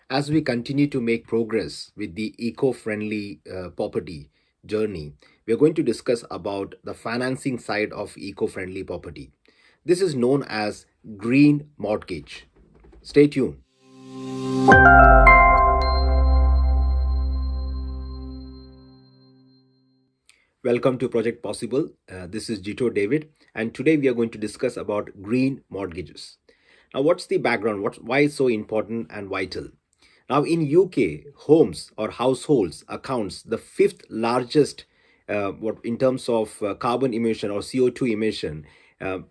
As we continue to make progress with the eco-friendly property journey, we are going to discuss about the financing side of eco-friendly property. This is known as green mortgage. Stay tuned. Welcome to Project Possible. This is Jitto David, and today we are going to discuss about green mortgages. Now, what's the background? Why it's so important and vital? Now, in UK, homes or households accounts the fifth largest, what in terms of carbon emission or CO2 emission.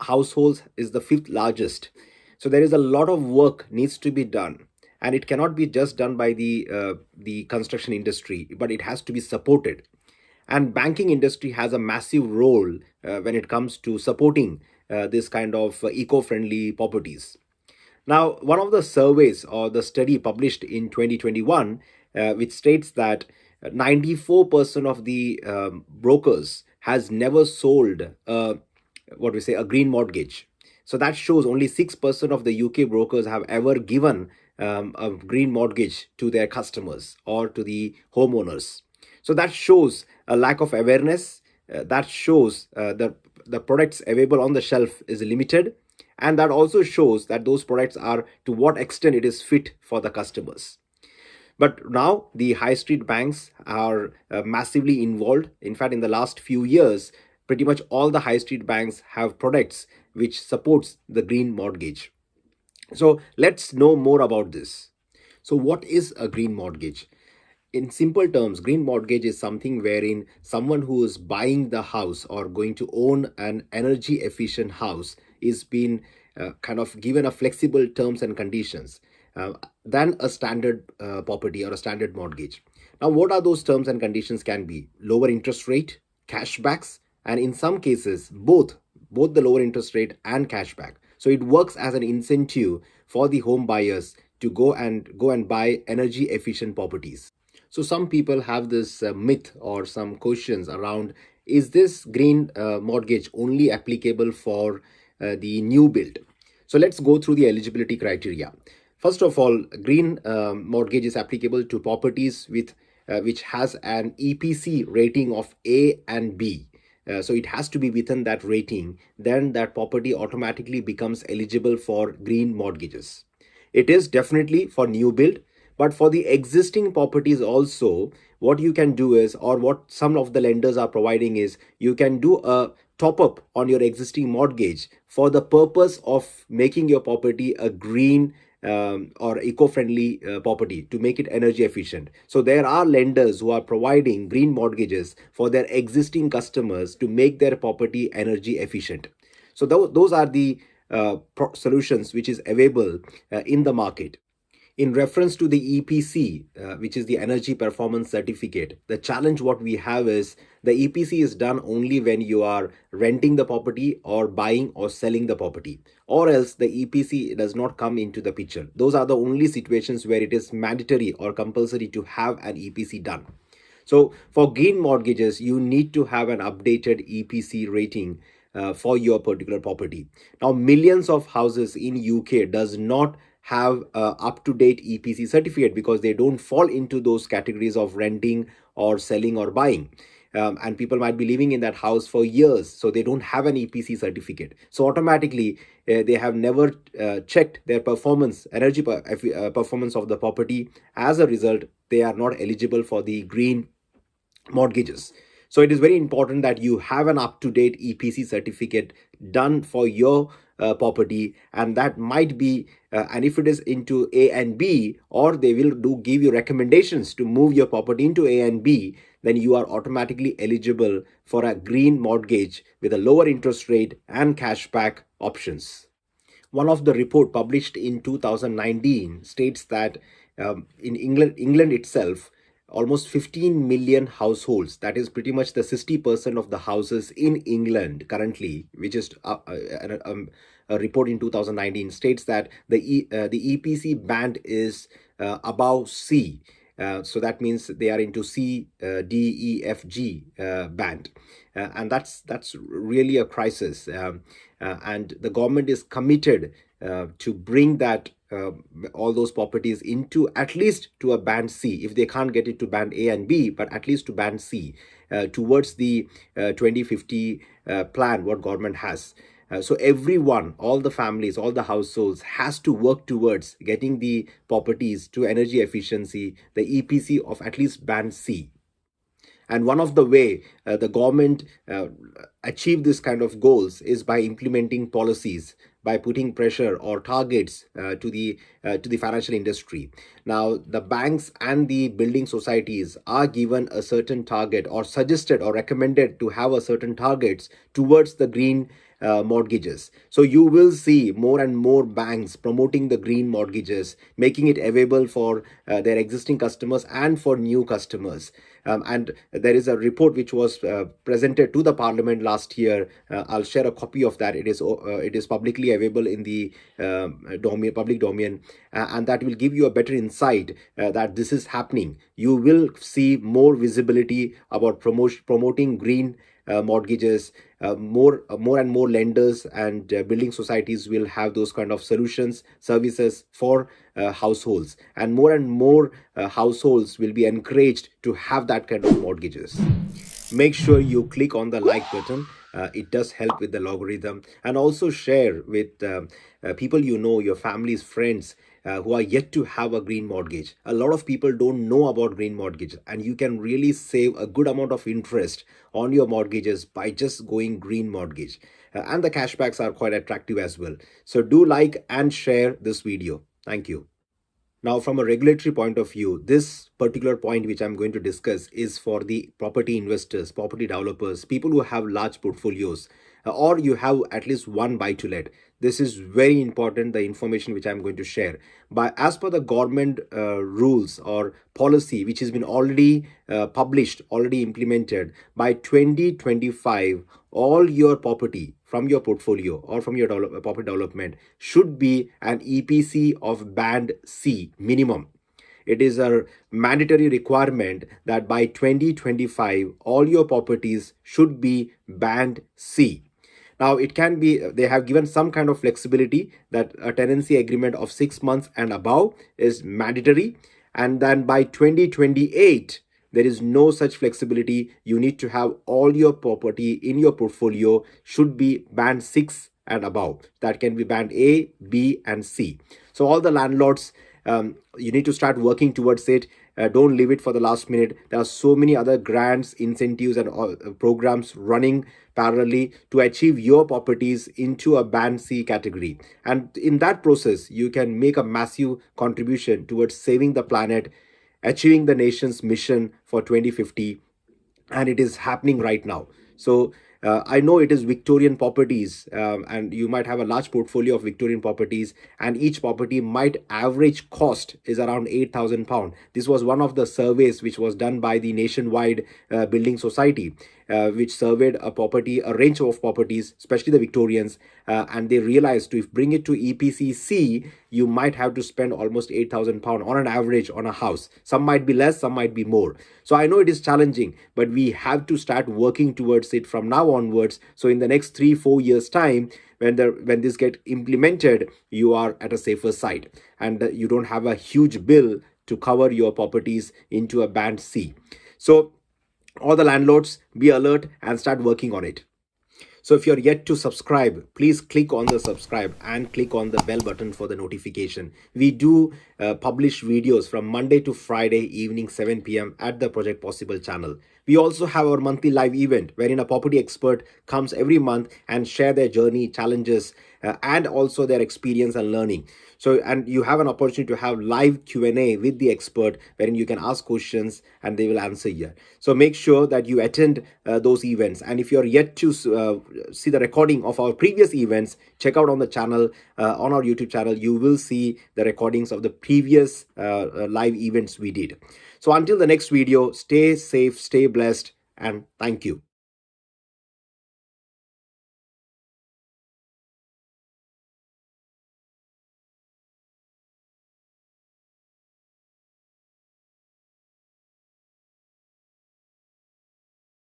Households is the fifth largest. So there is a lot of work needs to be done, and it cannot be just done by the construction industry, but it has to be supported, and banking industry has a massive role when it comes to supporting this kind of eco-friendly properties. Now, one of the surveys or the study published in 2021, which states that 94% of the brokers has never sold what we say a green mortgage. So that shows only 6% of the UK brokers have ever given a green mortgage to their customers or to the homeowners. So that shows a lack of awareness. That shows the products available on the shelf is limited, and that also shows that those products are to what extent it is fit for the customers. But now the high street banks are massively involved. In fact, in the last few years, pretty much all the high street banks have products which supports the green mortgage. So let's know more about this. So what is a green mortgage? In simple terms, green mortgage is something wherein someone who is buying the house or going to own an energy efficient house is being kind of given a flexible terms and conditions than a standard property or a standard mortgage. Now, what are those terms and conditions? Can be lower interest rate, cashbacks, and in some cases both the lower interest rate and cashback. So it works as an incentive for the home buyers to go and buy energy efficient properties. So some people have this myth or some questions around, is this green mortgage only applicable for the new build? So let's go through the eligibility criteria. First of all, green mortgage is applicable to properties with which has an EPC rating of A and B. So it has to be within that rating, then that property automatically becomes eligible for green mortgages. It is definitely for new build, but for the existing properties also, what you can do is, or what some of the lenders are providing is, you can do a top up on your existing mortgage for the purpose of making your property a green or eco-friendly property, to make it energy efficient. So there are lenders who are providing green mortgages for their existing customers to make their property energy efficient. So those are the solutions which is available in the market. In reference to the EPC, which is the Energy Performance Certificate, the challenge what we have is the EPC is done only when you are renting the property or buying or selling the property, or else the EPC does not come into the picture. Those are the only situations where it is mandatory or compulsory to have an EPC done. So for green mortgages, you need to have an updated EPC rating for your particular property. Now, millions of houses in UK does not have a up-to-date EPC certificate because they don't fall into those categories of renting or selling or buying. And people might be living in that house for years, so they don't have an EPC certificate. So automatically, they have never checked their performance, performance of the property. As a result, they are not eligible for the green mortgages. So it is very important that you have an up-to-date EPC certificate done for your property, and that might be and if it is into A and B, or they will do give you recommendations to move your property into A and B, then you are automatically eligible for a green mortgage with a lower interest rate and cashback options. One of the report published in 2019 states that in England itself, almost 15 million households, that is pretty much the 60% of the houses in England currently, which is a report in 2019 states that the EPC band is above C. So that means they are into C, D, E, F, G band, and that's really a crisis. And the government is committed to bring that all those properties into at least to a band C. If they can't get it to band A and B, but at least to band C, towards the 2050 plan what government has. So everyone, all the families, all the households has to work towards getting the properties to energy efficiency, the EPC of at least band C. And one of the way the government achieve this kind of goals is by implementing policies, by putting pressure or targets to the financial industry. Now the banks and the building societies are given a certain target or suggested or recommended to have a certain targets towards the green mortgages. So you will see more and more banks promoting the green mortgages, making it available for their existing customers and for new customers. And there is a report which was presented to the parliament last year. I'll share a copy of that. It is publicly available in the public domain, and that will give you a better insight that this is happening. You will see more visibility about promoting green mortgages. More and more lenders and building societies will have those kind of solutions, services for households, and more households will be encouraged to have that kind of mortgages. Make sure you click on the like button. It does help with the logarithm, and also share with people you know, your families, friends who are yet to have a green mortgage. A lot of people don't know about green mortgage, and you can really save a good amount of interest on your mortgages by just going green mortgage. And the cashbacks are quite attractive as well. So do like and share this video. Thank you. Now, from a regulatory point of view, this particular point which I'm going to discuss is for the property investors, property developers, people who have large portfolios, or you have at least one buy to let. This is very important, the information which I'm going to share. But as per the government rules or policy, which has been already published, already implemented, by 2025, all your property from your portfolio or from your property development should be an EPC of band C minimum. It is a mandatory requirement that by 2025 all your properties should be band C. Now it can be, they have given some kind of flexibility that a tenancy agreement of 6 months and above is mandatory, and then by 2028 there is no such flexibility. You need to have all your property in your portfolio should be band 6 and above. That can be band A, B and C. So all the landlords, you need to start working towards it. Don't leave it for the last minute. There are so many other grants, incentives and programs running parallelly to achieve your properties into a band C category. And in that process, you can make a massive contribution towards saving the planet, achieving the nation's mission for 2050, and it is happening right now. So I know it is Victorian properties, and you might have a large portfolio of Victorian properties, and each property might average cost is around £8,000. This was one of the surveys which was done by the Nationwide Building Society, which surveyed a range of properties, especially the Victorians, and they realized to bring it to EPCC, you might have to spend almost £8,000 on an average on a house. Some might be less, some might be more. So I know it is challenging, but we have to start working towards it from now onwards. So in the next 3-4 years time, when this get implemented, you are at a safer side, and you don't have a huge bill to cover your properties into a band C. So all the landlords, be alert and start working on it. So if you're yet to subscribe, please click on the subscribe and click on the bell button for the notification. We do publish videos from Monday to Friday evening 7 p.m. at the Project Possible channel. We also have our monthly live event wherein a property expert comes every month and share their journey, challenges, and also their experience and learning. So, and you have an opportunity to have live Q&A with the expert wherein you can ask questions and they will answer you. So make sure that you attend those events. And if you're yet to see the recording of our previous events, check out on the channel, on our YouTube channel. You will see the recordings of the previous live events we did. So until the next video, stay safe, stay blessed, and thank you.